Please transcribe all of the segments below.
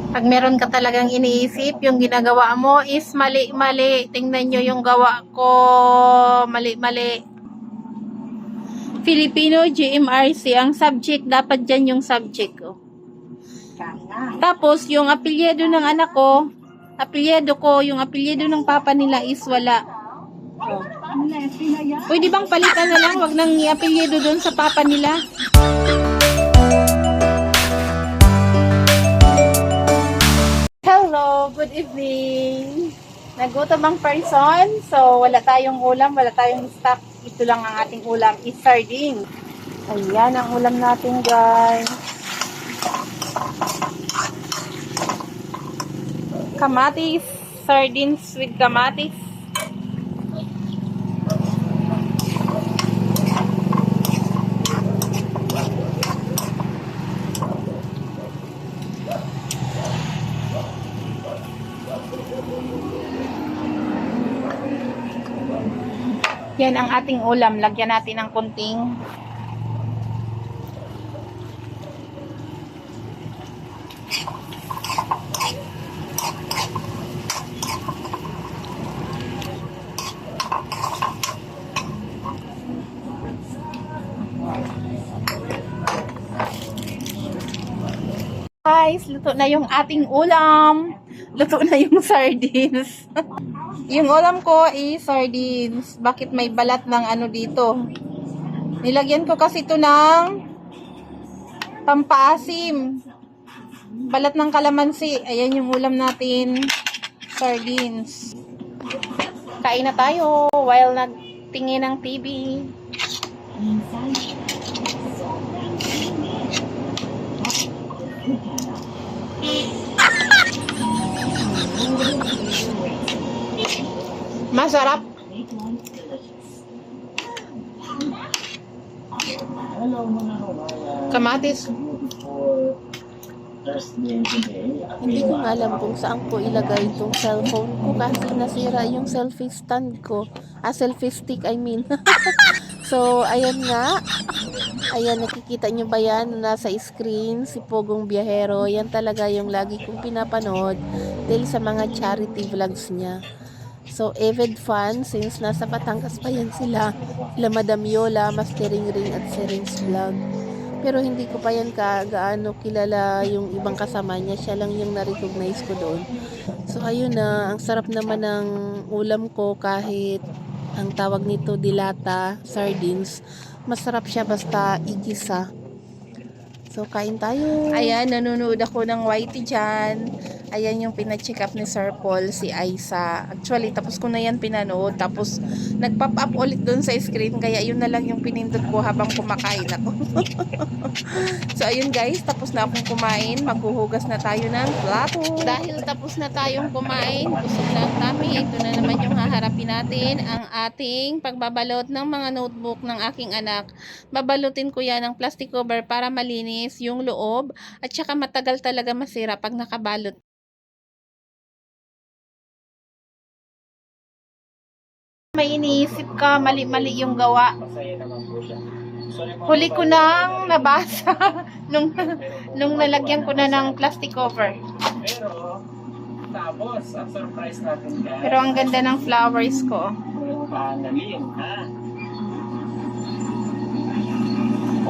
Pag meron ka talagang iniisip, yung ginagawa mo is mali-mali. Tingnan nyo yung gawa ko. Mali-mali. Filipino GMRC. Ang subject, dapat dyan yung subject. Oh. Tapos, yung apelyido ng anak ko, yung apelyido ng papa nila is wala. Oh. Pwede bang palitan na lang? Wag nang i-apelyido doon sa papa nila. Hello, good evening. Nagutom ang person, so wala tayong ulam, wala tayong stock. Ito lang ang ating ulam, is sardine. Ayan ang ulam natin, guys. Kamatis, sardines with kamatis. Yan ang ating ulam. Lagyan natin ng kunting guys, luto na yung ating ulam. Luto na yung sardines. Yung ulam ko is sardines. Bakit may balat ng ano dito? Nilagyan ko kasi ito ng pampaasim. Balat ng kalamansi. Ayan yung ulam natin. Sardines. Kain na tayo while nagtingin ng TV. Masarap. Kamatis. Hindi ko nga alam kung saan ko ilagay itong cellphone ko kasi nasira yung selfie stand ko. Selfie stick I mean. So, ayan nga. Ayan, nakikita nyo ba yan? Nasa screen, si Pogong Biyahero. Yan talaga yung lagi kong pinapanood dahil sa mga charity vlogs niya. So, avid fan, since nasa Batangas pa yan sila Madam Yola, Mastering Ring at Serings Vlog. Pero hindi ko pa yan gaano kilala yung ibang kasama niya. Siya lang yung na-recognize ko doon. So, ayun na. Ang sarap naman ng ulam ko kahit ang tawag nito dilata, sardines. Masarap siya basta igisa. So, kain tayo. Ayan, nanonood ako ng YT dyan. Ayan yung pina-check up ni Sir Paul, si Aiza. Actually, tapos ko na yan pinanood. Tapos, nag-pop up ulit doon sa screen. Kaya yun na lang yung pinindot ko habang kumakain ako. So, ayun guys. Tapos na akong kumain. Maghuhugas na tayo ng plato. Dahil tapos na tayong kumain, busog na ang tummy. Ito na naman yung haharapin natin. Ang ating pagbabalot ng mga notebook ng aking anak. Babalutin ko yan ng plastic cover para malinis yung loob. At saka matagal talaga masira pag nakabalot. May iniisip ka, mali-mali yung gawa. Huli ko nang nabasa nung nalagyan ko na ng plastic cover. Pero, tapos, ang surprise natin guys. Pero ang ganda ng flowers ko. Annalyn, ha?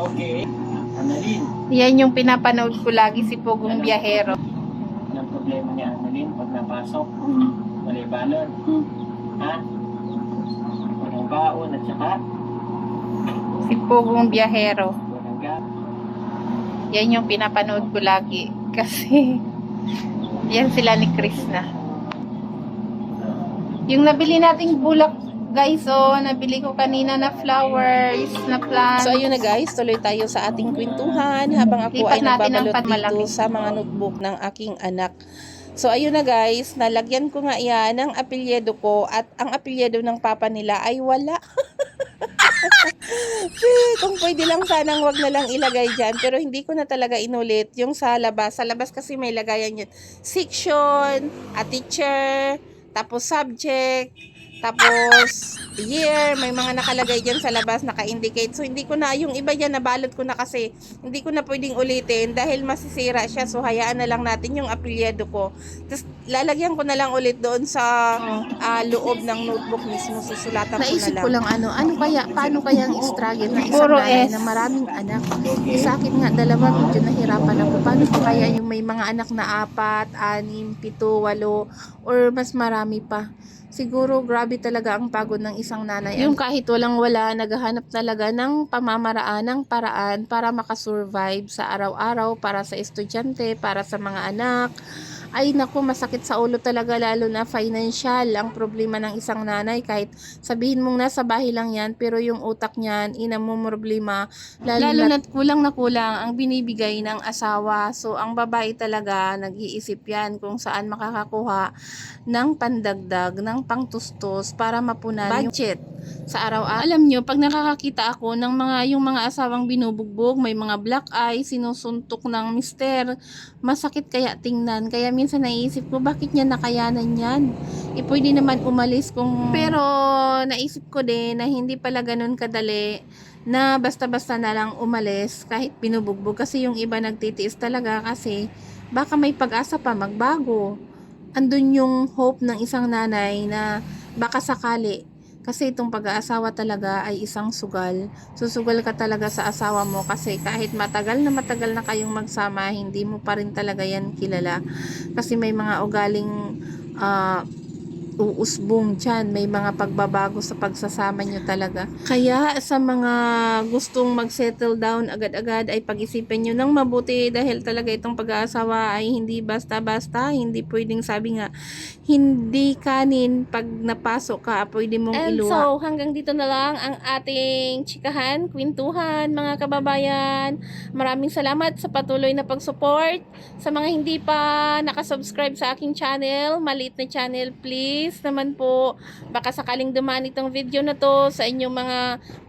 Okay. Annalyn. Yan yung pinapanood ko lagi, si Pogong Biyahero. Anong problema ni Annalyn pag napasok? Wala balon. Ha? Walang baon at saka Si Pogong Biyahero. walang gap. Yan yung pinapanood ko lagi. Kasi, yan sila ni Krishna. Yung nabili nating bulak, guys, nabili ko kanina na flowers, na plants. So, ayun na guys. Tuloy tayo sa ating kwentuhan habang ako Lipat ay natin ng nagbabalot panmalaki. dito sa mga notebook ng aking anak. So, ayun na guys. Nalagyan ko nga yan ng apelyido ko at ang apelyido ng papa nila ay wala. Kung pwede lang sanang wag na lang ilagay dyan. Pero hindi ko na talaga inulit yung sa labas. Sa labas kasi may lagayan yun. Section, a teacher, tapos subject, Tapos, year, may mga nakalagay dyan sa labas, naka-indicate. So, hindi ko na, yung iba dyan, nabalot ko na kasi, hindi ko na pwedeng ulitin dahil masisira siya. So, hayaan na lang natin yung apelyado ko. Tapos, lalagyan ko na lang ulit doon sa loob ng notebook mismo. Susulatan ko na Naisip lang. ko lang paano kaya ang struggle ng isang Puro nanay S. na maraming anak. Sa akin nga, dalawa, medyo nahirapan ako. Paano pa kaya yung may mga anak na 4, 6, 7, 8, or mas marami pa. Siguro, grabe talaga ang pagod ng isang nanay. Yung kahit walang-wala, naghahanap talaga ng pamamaraan, ng paraan para makasurvive sa araw-araw, para sa estudyante, para sa mga anak. Ay naku, masakit sa ulo talaga, lalo na financial ang problema ng isang nanay. Kahit sabihin mong nasa bahay lang yan, pero yung utak niyan inamumroblema, lalo na't kulang na kulang ang binibigay ng asawa. So ang babae talaga nag-iisip yan kung saan makakakuha ng pandagdag, ng pangtustos para mapunan yung budget sa araw-araw. Alam nyo, pag nakakakita ako ng yung mga asawang binubugbog, may mga black eye, sinusuntok ng mister, masakit kaya tingnan. Kaya minsan naiisip ko, bakit niya nakayanan yan? Pwede naman umalis kung... Pero naisip ko din na hindi pala ganun kadali na basta-basta na lang umalis kahit binubugbog. Kasi yung iba nagtitiis talaga kasi baka may pag-asa pa magbago. Andun yung hope ng isang nanay na baka sakali. Kasi itong pag-aasawa talaga ay isang sugal. Susugal ka talaga sa asawa mo kasi kahit matagal na kayong magsama, hindi mo pa rin talaga yan kilala. Kasi may mga ugaling uusbong dyan. May mga pagbabago sa pagsasama nyo talaga. Kaya sa mga gustong mag-settle down agad-agad ay pag-isipan nyo ng mabuti dahil talaga itong pag-aasawa ay hindi basta-basta. Hindi pwedeng, sabi nga, hindi kanin pag napasok ka, pwede mong And iluwa. so, hanggang dito na lang ang ating chikahan, kwentuhan, mga kababayan. Maraming salamat sa patuloy na pag-support. Sa mga hindi pa nakasubscribe sa aking channel, maliit na channel, please naman po, baka sakaling dumaan itong video na to sa inyong mga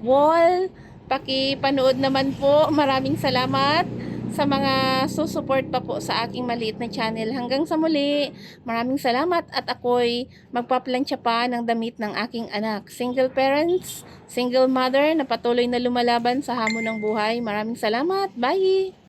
wall, pakipanood naman po. Maraming salamat sa mga susupport pa po sa aking maliit na channel. Hanggang sa muli, maraming salamat at ako'y magpaplansya pa ng damit ng aking anak. Single parents, single mother na patuloy na lumalaban sa hamon ng buhay. Maraming salamat. Bye!